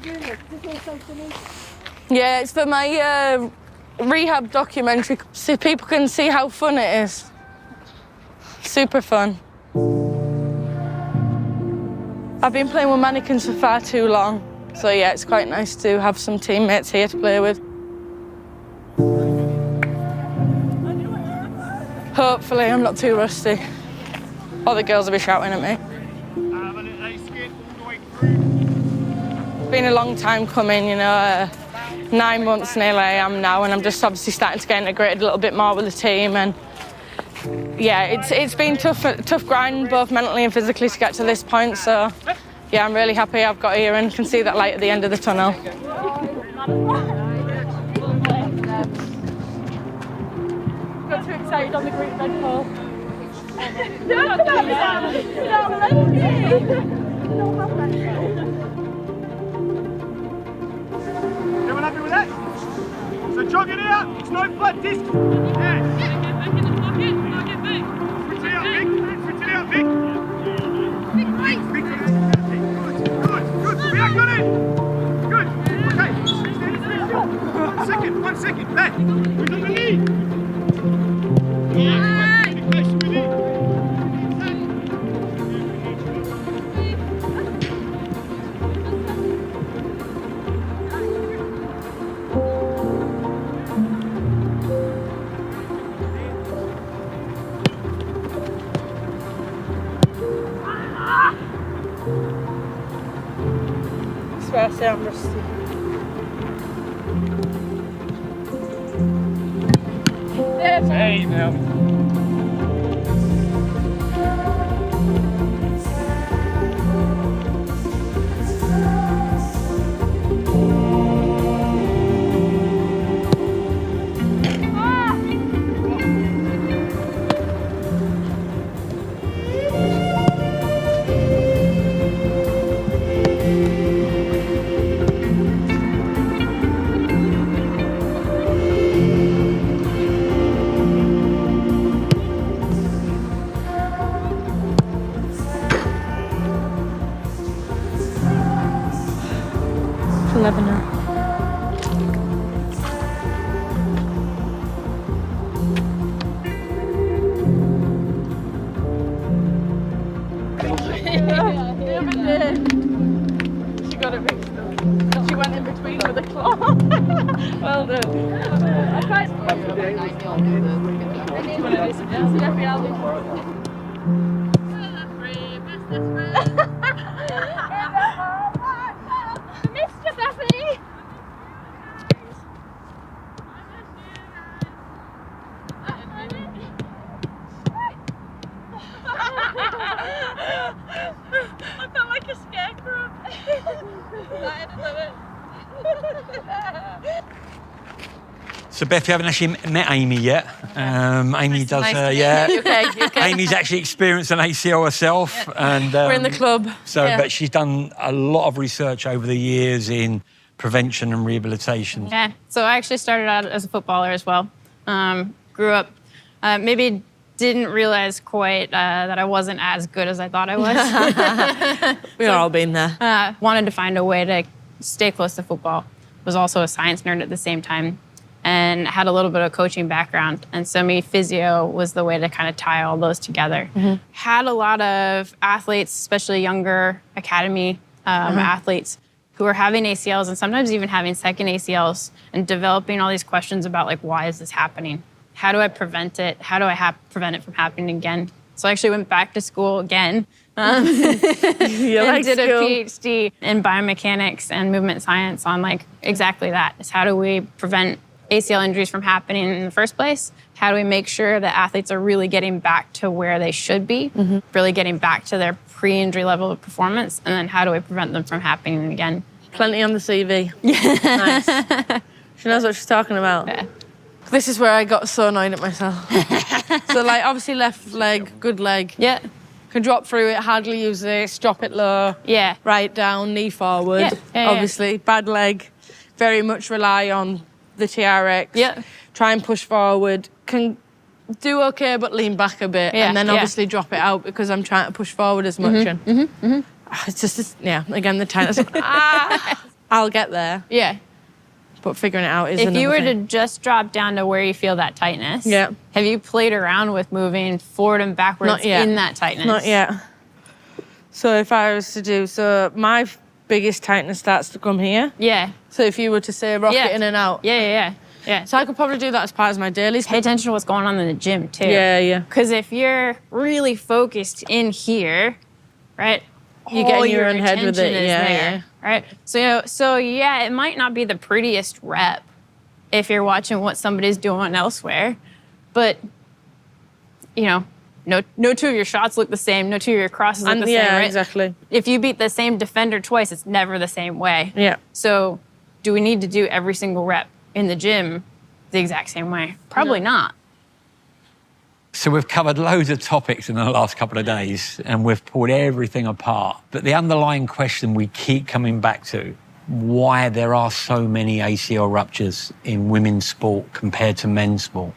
doing this? This is so funny. Yeah, it's for my rehab documentary, so people can see how fun it is. Super fun. I've been playing with mannequins for far too long, so yeah, it's quite nice to have some teammates here to play with. Hopefully I'm not too rusty. All the girls will be shouting at me. It's been a long time coming, you know, 9 months nearly I am now, and I'm just obviously starting to get integrated a little bit more with the team. And yeah, it's been tough grind, both mentally and physically, to get to this point. So yeah, I'm really happy I've got here and can see that light at the end of the tunnel. Got too excited on the group red pole. Everyone happy with that? So jog it out, it's no flat disc. Yeah. Get back in the pocket, not get back. Switch it out, Vic. Switch it out, Vic. Big right. Vic, good. We are got it. Good. Okay. 1 second. Back. Who's on the knee? I swear I say I'm rusty. Hey, now. You'll never know. She got it mixed up. She went in between with a claw. Well done. I quite I felt like a scarecrow. So Beth, you haven't actually met Amy yet. Amy does, You okay? Amy's actually experienced an ACL herself, and We're in the club. So, yeah. but she's done a lot of research over the years in prevention and rehabilitation. Yeah. So I actually started out as a footballer as well. Grew up, maybe didn't realize quite that I wasn't as good as I thought I was. We've all been there. Wanted to find a way to stay close to football. Was also a science nerd at the same time, and had a little bit of coaching background. And so me, physio was the way to kind of tie all those together. Had a lot of athletes, especially younger academy athletes, who are having ACLs and sometimes even having second ACLs and developing all these questions about, like, why is this happening? How do I prevent it? How do I prevent it from happening again? So I actually went back to school again and did a PhD in biomechanics and movement science on, like, exactly that. Is how do we prevent ACL injuries from happening in the first place? How do we make sure that athletes are really getting back to where they should be, really getting back to their pre-injury level of performance? And then how do we prevent them from happening again? Plenty on the CV. Nice. She knows what she's talking about. Yeah. This is where I got so annoyed at myself. So, like, obviously left leg, good leg. Yeah. Can drop through it, hardly use this, drop it low. Yeah. Right down, knee forward. Yeah, obviously, bad leg. Very much rely on the TRX. Yeah. Try and push forward. Can do okay, but lean back a bit. Yeah, And then yeah. obviously drop it out because I'm trying to push forward as much. It's just, yeah, again, the tightness. I'll get there, Yeah. but figuring it out is If another you were thing. to just drop down to where you feel that tightness, Yeah. have you played around with moving forward and backwards Not yet. in that tightness? Not yet. So if I was to do, so my biggest tightness starts to come here. Yeah. So if you were to say rock Yeah. it in and out. Yeah. So I could probably do that as part of my dailies. Pay attention to what's going on in the gym, too. Yeah. Because if you're really focused in here, right, You get all in your own head with attention it, is yeah, there, right? So yeah, it might not be the prettiest rep if you're watching what somebody's doing elsewhere, but no two of your shots look the same, no two of your crosses look the same, right? exactly. If you beat the same defender twice, it's never the same way. Yeah. So do we need to do every single rep in the gym the exact same way? Probably not. So we've covered loads of topics in the last couple of days and we've pulled everything apart. But the underlying question we keep coming back to, why there are so many ACL ruptures in women's sport compared to men's sport.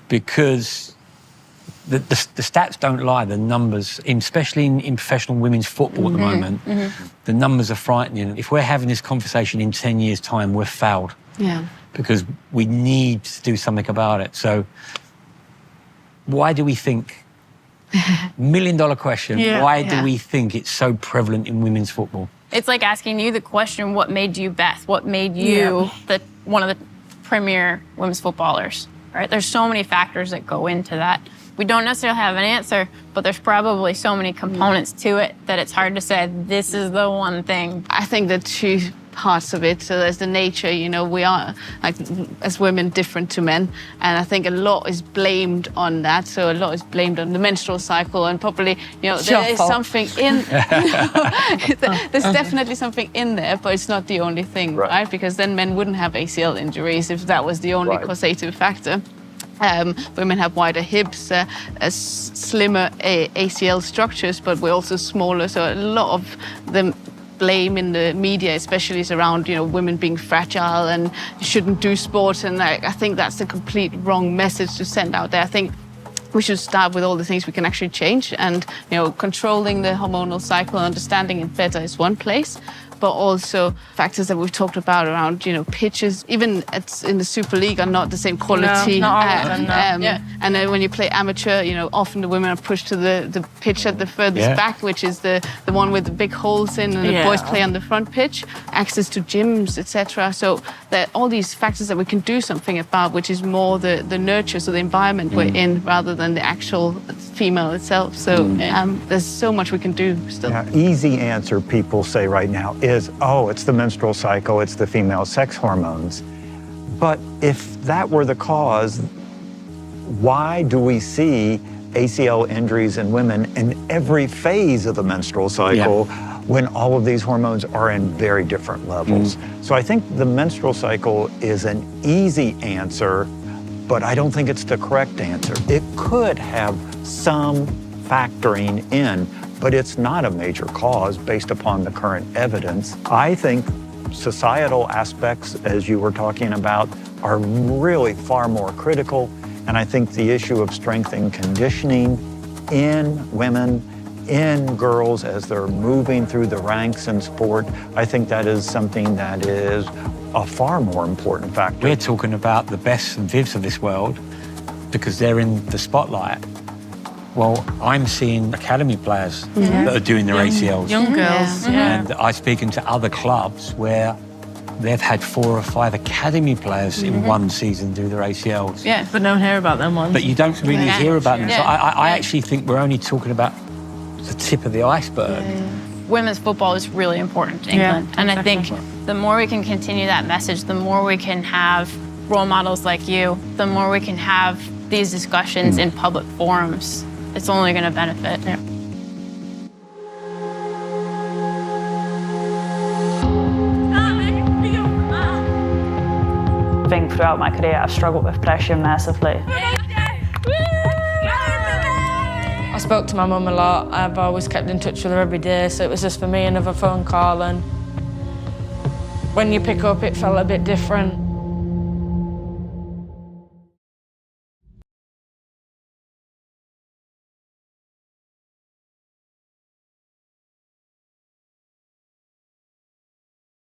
Because the stats don't lie, the numbers, especially in professional women's football at the moment, the numbers are frightening. If we're having this conversation in 10 years' time, we're fouled. Yeah. Because we need to do something about it. So why do we think, $1 million question, why do we think it's so prevalent in women's football? It's like asking you the question, what made you Beth? What made you one of the premier women's footballers, right? There's so many factors that go into that. We don't necessarily have an answer, but there's probably so many components to it that it's hard to say, this is the one thing. I think the two parts of it. So there's the nature, we are, like, as women, different to men. And I think a lot is blamed on that. So a lot is blamed on the menstrual cycle and probably, there is something in, there's definitely something in there, but it's not the only thing, right? Because then men wouldn't have ACL injuries if that was the only causative factor. Women have wider hips, slimmer ACL structures, but we're also smaller. So a lot of them blame in the media, especially, is around women being fragile and shouldn't do sport. And I think that's the complete wrong message to send out there. I think we should start with all the things we can actually change, and controlling the hormonal cycle, understanding it better is one place. But also factors that we've talked about around, pitches, even in the Super League, are not the same quality. No, not all of them, no. And then when you play amateur, often the women are pushed to the pitch at the furthest back, which is the one with the big holes in, and the boys play on the front pitch. Access to gyms, etc. So there are all these factors that we can do something about, which is more the nurture, so the environment we're in, rather than the actual female itself. So there's so much we can do still. Yeah, easy answer people say right now is, it's the menstrual cycle, it's the female sex hormones. But if that were the cause, why do we see ACL injuries in women in every phase of the menstrual cycle when all of these hormones are in very different levels? So I think the menstrual cycle is an easy answer, but I don't think it's the correct answer. It could have some factoring in, but it's not a major cause based upon the current evidence. I think societal aspects, as you were talking about, are really far more critical. And I think the issue of strength and conditioning in women, in girls, as they're moving through the ranks in sport, I think that is something that is a far more important factor. We're talking about the best and Vivs of this world because they're in the spotlight. Well, I'm seeing academy players that are doing their ACLs. Young girls. And I've spoken to other clubs where they've had 4 or 5 academy players in one season do their ACLs. Yeah, but don't hear about them ones. But you don't really hear about them. So I actually think we're only talking about the tip of the iceberg. Women's football is really important to England. And I think the more we can continue that message, the more we can have role models like you, the more we can have these discussions in public forums, it's only going to benefit. I think throughout my career I've struggled with pressure massively. I spoke to my mum a lot. I've always kept in touch with her every day, so it was just for me another phone call, and when you pick up it felt a bit different.